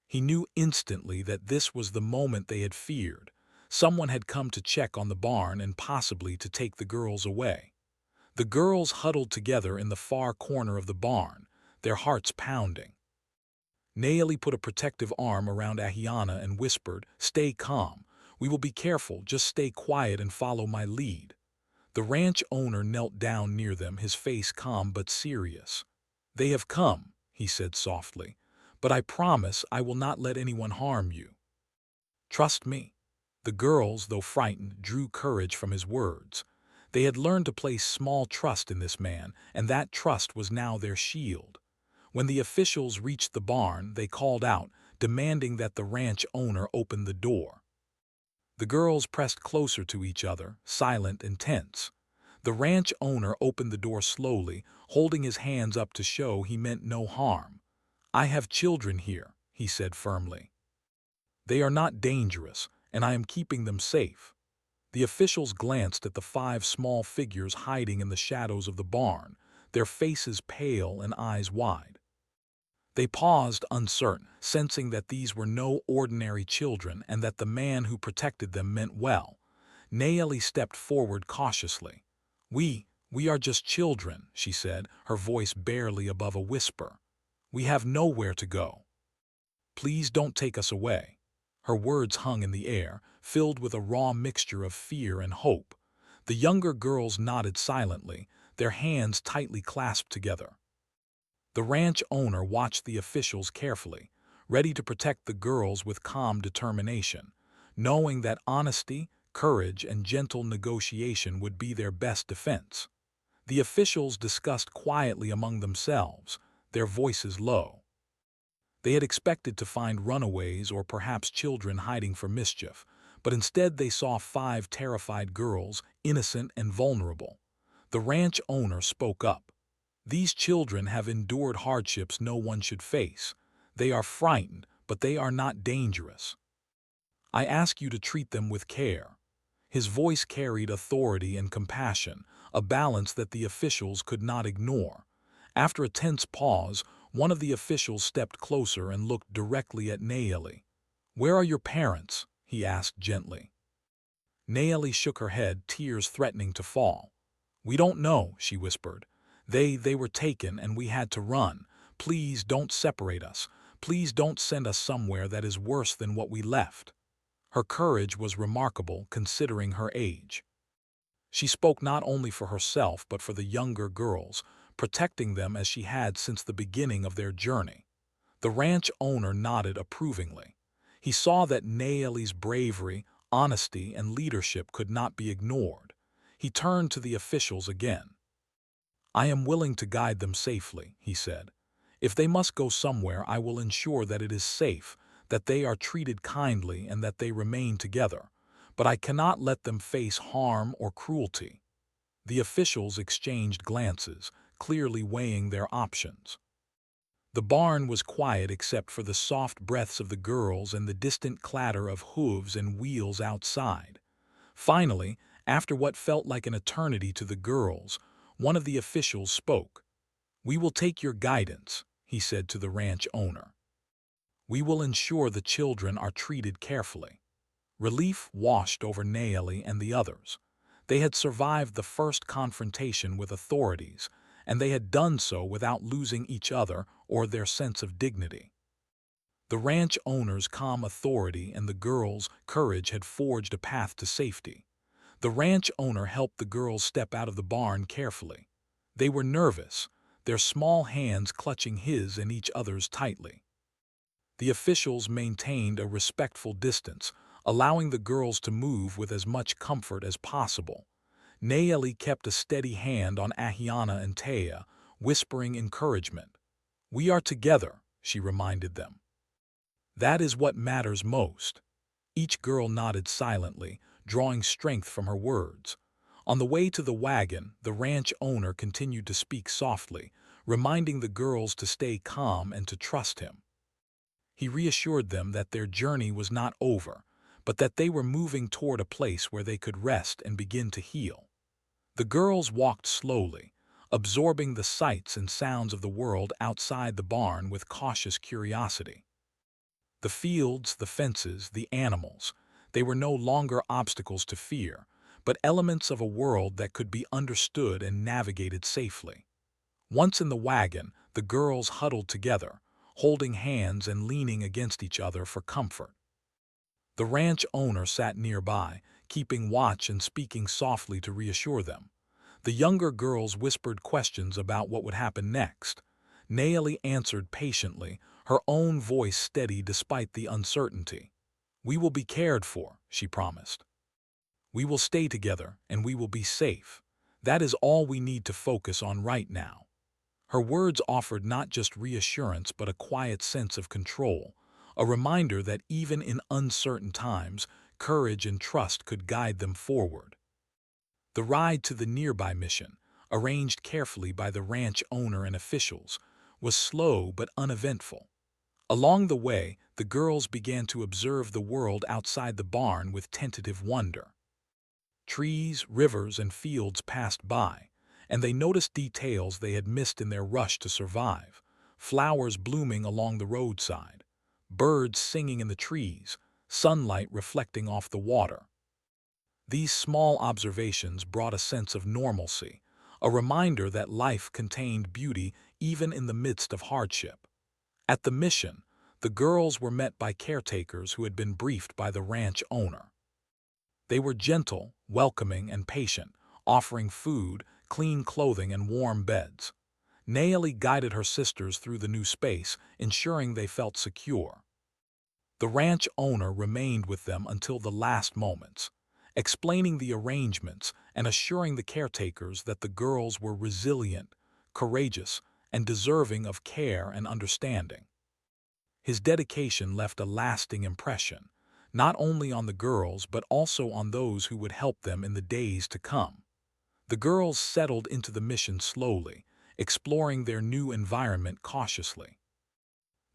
A: He knew instantly that this was the moment they had feared. Someone had come to check on the barn and possibly to take the girls away. The girls huddled together in the far corner of the barn, their hearts pounding. Nayeli put a protective arm around Ahiana and whispered, "Stay calm. We will be careful. Just stay quiet and follow my lead." The ranch owner knelt down near them, his face calm but serious. "They have come," he said softly, "but I promise I will not let anyone harm you. Trust me." The girls, though frightened, drew courage from his words. They had learned to place small trust in this man, and that trust was now their shield. When the officials reached the barn, they called out, demanding that the ranch owner open the door. The girls pressed closer to each other, silent and tense. The ranch owner opened the door slowly, holding his hands up to show he meant no harm. "I have children here," he said firmly. "They are not dangerous, and I am keeping them safe." The officials glanced at the 5 small figures hiding in the shadows of the barn, their faces pale and eyes wide. They paused, uncertain, sensing that these were no ordinary children and that the man who protected them meant well. Nayeli stepped forward cautiously. We are just children," she said, her voice barely above a whisper. "We have nowhere to go. Please don't take us away." Her words hung in the air, filled with a raw mixture of fear and hope. The younger girls nodded silently, their hands tightly clasped together. The ranch owner watched the officials carefully, ready to protect the girls with calm determination, knowing that honesty, courage, and gentle negotiation would be their best defense. The officials discussed quietly among themselves, their voices low. They had expected to find runaways or perhaps children hiding from mischief, but instead they saw 5 terrified girls, innocent and vulnerable. The ranch owner spoke up. "These children have endured hardships no one should face. They are frightened, but they are not dangerous. I ask you to treat them with care." His voice carried authority and compassion, a balance that the officials could not ignore. After a tense pause, one of the officials stepped closer and looked directly at Nayeli. "Where are your parents?" he asked gently. Nayeli shook her head, tears threatening to fall. "We don't know," she whispered. They were taken and we had to run. Please don't separate us. Please don't send us somewhere that is worse than what we left." Her courage was remarkable considering her age. She spoke not only for herself but for the younger girls, protecting them as she had since the beginning of their journey. The ranch owner nodded approvingly. He saw that Nayeli's bravery, honesty, and leadership could not be ignored. He turned to the officials again. "I am willing to guide them safely," he said. "If they must go somewhere, I will ensure that it is safe, that they are treated kindly and that they remain together, but I cannot let them face harm or cruelty." The officials exchanged glances, clearly weighing their options. The barn was quiet except for the soft breaths of the girls and the distant clatter of hooves and wheels outside. Finally, after what felt like an eternity to the girls, one of the officials spoke. "We will take your guidance," he said to the ranch owner. "We will ensure the children are treated carefully." Relief washed over Naeli and the others. They had survived the first confrontation with authorities, and they had done so without losing each other or their sense of dignity. The ranch owner's calm authority and the girls' courage had forged a path to safety. The ranch owner helped the girls step out of the barn carefully. They were nervous, their small hands clutching his and each other's tightly. The officials maintained a respectful distance, allowing the girls to move with as much comfort as possible. Naeli kept a steady hand on Ahiana and Taya, whispering encouragement. "We are together," she reminded them. "That is what matters most." Each girl nodded silently, drawing strength from her words. On the way to the wagon, the ranch owner continued to speak softly, reminding the girls to stay calm and to trust him. He reassured them that their journey was not over, but that they were moving toward a place where they could rest and begin to heal. The girls walked slowly, absorbing the sights and sounds of the world outside the barn with cautious curiosity. The fields, the fences, the animals, they were no longer obstacles to fear, but elements of a world that could be understood and navigated safely. Once in the wagon, the girls huddled together, holding hands and leaning against each other for comfort. The ranch owner sat nearby, keeping watch and speaking softly to reassure them. The younger girls whispered questions about what would happen next. Naeli answered patiently, her own voice steady despite the uncertainty. "We will be cared for," she promised. "We will stay together, and we will be safe. That is all we need to focus on right now." Her words offered not just reassurance but a quiet sense of control, a reminder that even in uncertain times, courage and trust could guide them forward. The ride to the nearby mission, arranged carefully by the ranch owner and officials, was slow but uneventful. Along the way, the girls began to observe the world outside the barn with tentative wonder. Trees, rivers, and fields passed by, and they noticed details they had missed in their rush to survive. Flowers blooming along the roadside, birds singing in the trees, sunlight reflecting off the water. These small observations brought a sense of normalcy, a reminder that life contained beauty even in the midst of hardship. At the mission, the girls were met by caretakers who had been briefed by the ranch owner. They were gentle, welcoming, and patient, offering food, clean clothing, and warm beds. Naeli guided her sisters through the new space, ensuring they felt secure. The ranch owner remained with them until the last moments, explaining the arrangements and assuring the caretakers that the girls were resilient, courageous, and deserving of care and understanding. His dedication left a lasting impression, not only on the girls but also on those who would help them in the days to come. The girls settled into the mission slowly, exploring their new environment cautiously.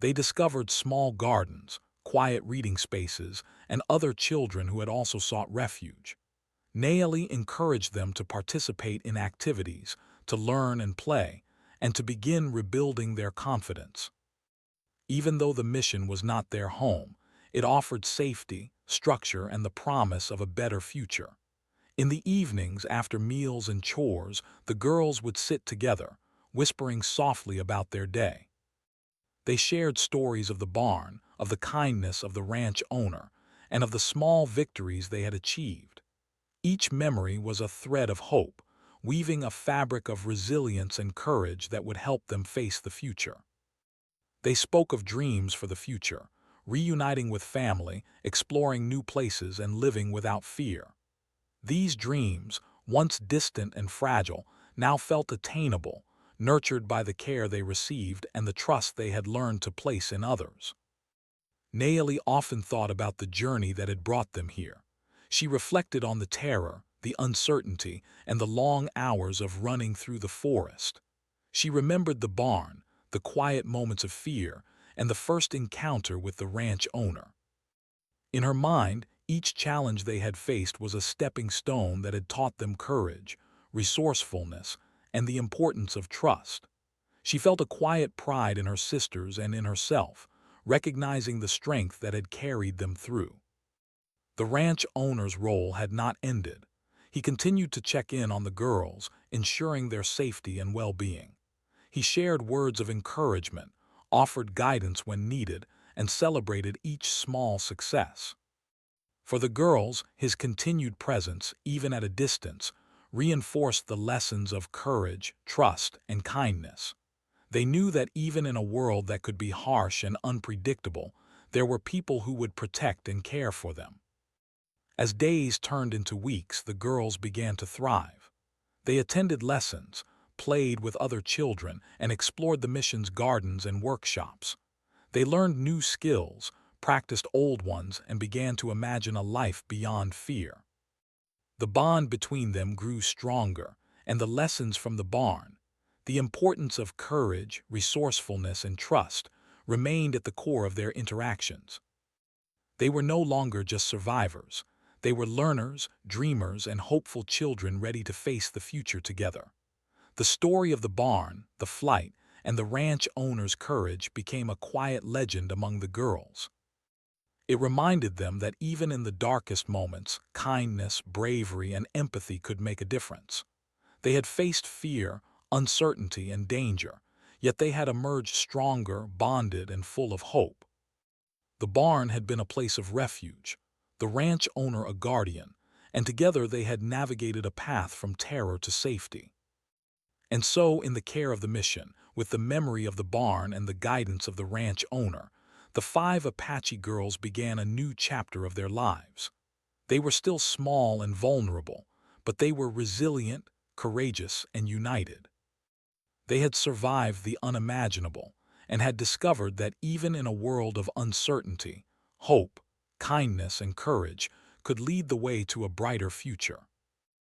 A: They discovered small gardens, quiet reading spaces, and other children who had also sought refuge. Naeli encouraged them to participate in activities, to learn and play, and to begin rebuilding their confidence. Even though the mission was not their home, it offered safety, structure, and the promise of a better future. In the evenings, after meals and chores, the girls would sit together, whispering softly about their day. They shared stories of the barn, of the kindness of the ranch owner, and of the small victories they had achieved. Each memory was a thread of hope, weaving a fabric of resilience and courage that would help them face the future. They spoke of dreams for the future, reuniting with family, exploring new places, and living without fear. These dreams, once distant and fragile, now felt attainable, nurtured by the care they received and the trust they had learned to place in others. Naomi often thought about the journey that had brought them here. She reflected on the terror, the uncertainty, and the long hours of running through the forest. She remembered the barn, the quiet moments of fear, and the first encounter with the ranch owner. In her mind, each challenge they had faced was a stepping stone that had taught them courage, resourcefulness, and the importance of trust. She felt a quiet pride in her sisters and in herself, recognizing the strength that had carried them through. The ranch owner's role had not ended. He continued to check in on the girls, ensuring their safety and well-being. He shared words of encouragement, offered guidance when needed, and celebrated each small success. For the girls, his continued presence, even at a distance, reinforced the lessons of courage, trust, and kindness. They knew that even in a world that could be harsh and unpredictable, there were people who would protect and care for them. As days turned into weeks, the girls began to thrive. They attended lessons, played with other children, and explored the mission's gardens and workshops. They learned new skills, practiced old ones, and began to imagine a life beyond fear. The bond between them grew stronger, and the lessons from the barn, the importance of courage, resourcefulness, and trust, remained at the core of their interactions. They were no longer just survivors. They were learners, dreamers, and hopeful children ready to face the future together. The story of the barn, the flight, and the ranch owner's courage became a quiet legend among the girls. It reminded them that even in the darkest moments, kindness, bravery, and empathy could make a difference. They had faced fear, uncertainty, and danger, yet they had emerged stronger, bonded, and full of hope. The barn had been a place of refuge, the ranch owner a guardian, and together they had navigated a path from terror to safety. And so, in the care of the mission, with the memory of the barn and the guidance of the ranch owner, the 5 Apache girls began a new chapter of their lives. They were still small and vulnerable, but they were resilient, courageous, and united. They had survived the unimaginable and had discovered that even in a world of uncertainty, hope, kindness, and courage could lead the way to a brighter future.